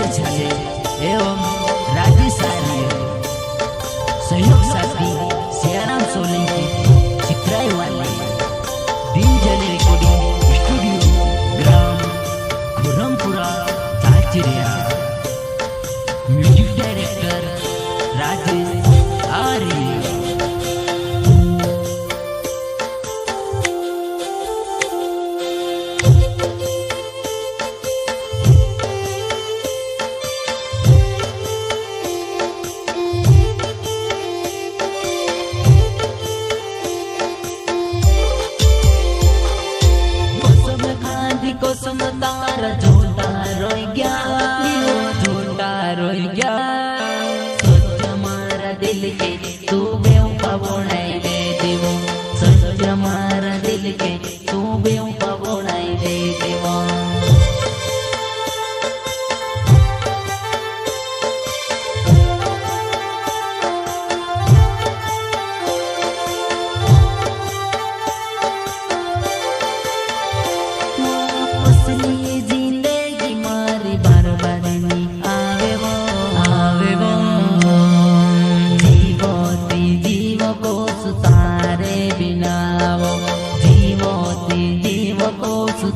छले एवं राजेश आर्य, सहयोग साथी सियाराम सोलंकी, चित्राई वाले, दिनजली recording studio, gram खुरमपुरा तालचिरिया, music director Rajesh Arya. कोसम तारा झूठा रोई गया, झूठा रोई गया, सोच मारा दिल के तू बेवफा बनाई दे देवो, सोच मारा दिल के तू बेवफा बनाई दे देवो।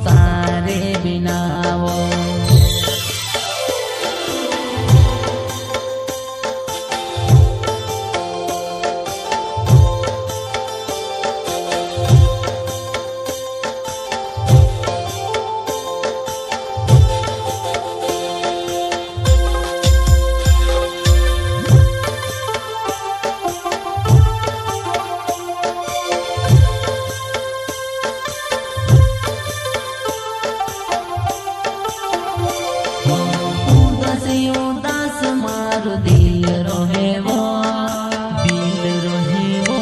तारे बिना वो दिल रोहे वो, दिल रोहे वो,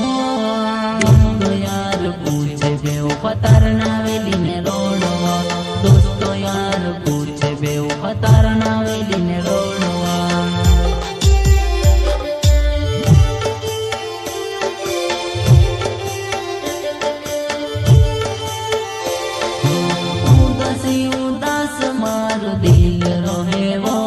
दोस्तों यार पूछे बेवफा तारना वेली ने रोड़वा, दोस्तों यार पूछे बेवफा तारना वेली ने रोड़वा। उदासी उदास मार दिल रोहे वो,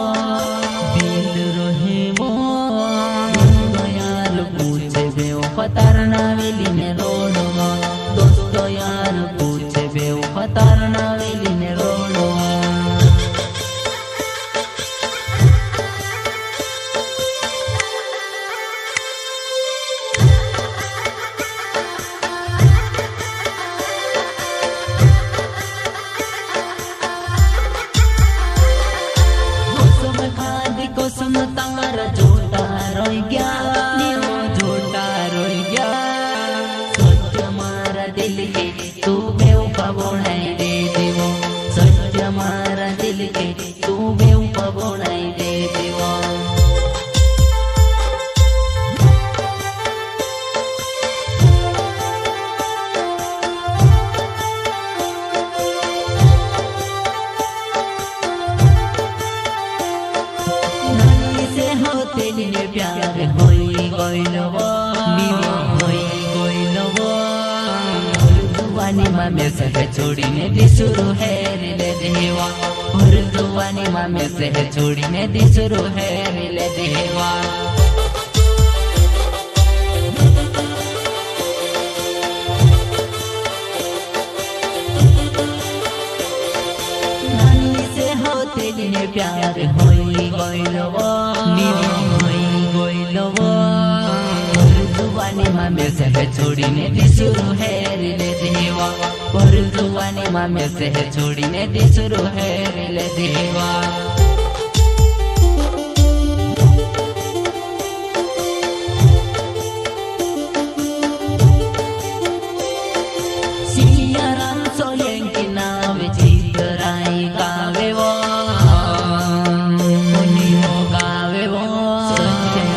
तारना वेली ने रोड़वा, दोस्तों यार पूछे बेवफा तारना वेली ने रोड़वा। कोसम खादी कोसम तारा झूठा रोई गया, दिल के तू बेवफा बनाई दे देवो, सच मारा दिल के तू बेवफा बनाई दे देवो। नानी से होते लिए प्यार होई गइलवो, होई गइलवो, दुआनी में से है छोड़ी ने दिसुरु है रिले देवा, और दुआनी में से है छोड़ी ने दिसुरु है रिले देवा। नानी से होते लिए प्यार होई गइलवो, होई गइलवो, दुआनी में से है छोड़ी ने दिसुरु है रिले देवा, और दुआनी में से है छोड़ी ने दिसुरु है रिले देवा। सियाराम सोलंकी नाम चित्राई गावे वो, गावे वो,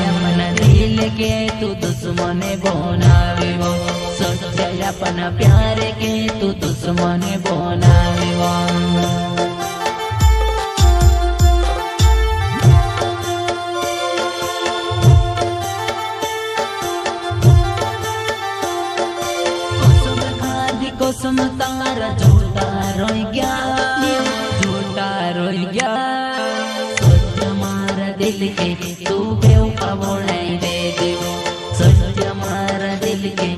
अपना दिल के तू दुश्मन बनावे वो, सच्चाई अपना प्यार के तू दुश्मन बनावे वो। कोसम तारा झूठा रोई गया, झूठा रोई गया, के तू बेवफा बोलाए दे देवो सच मारा दिल के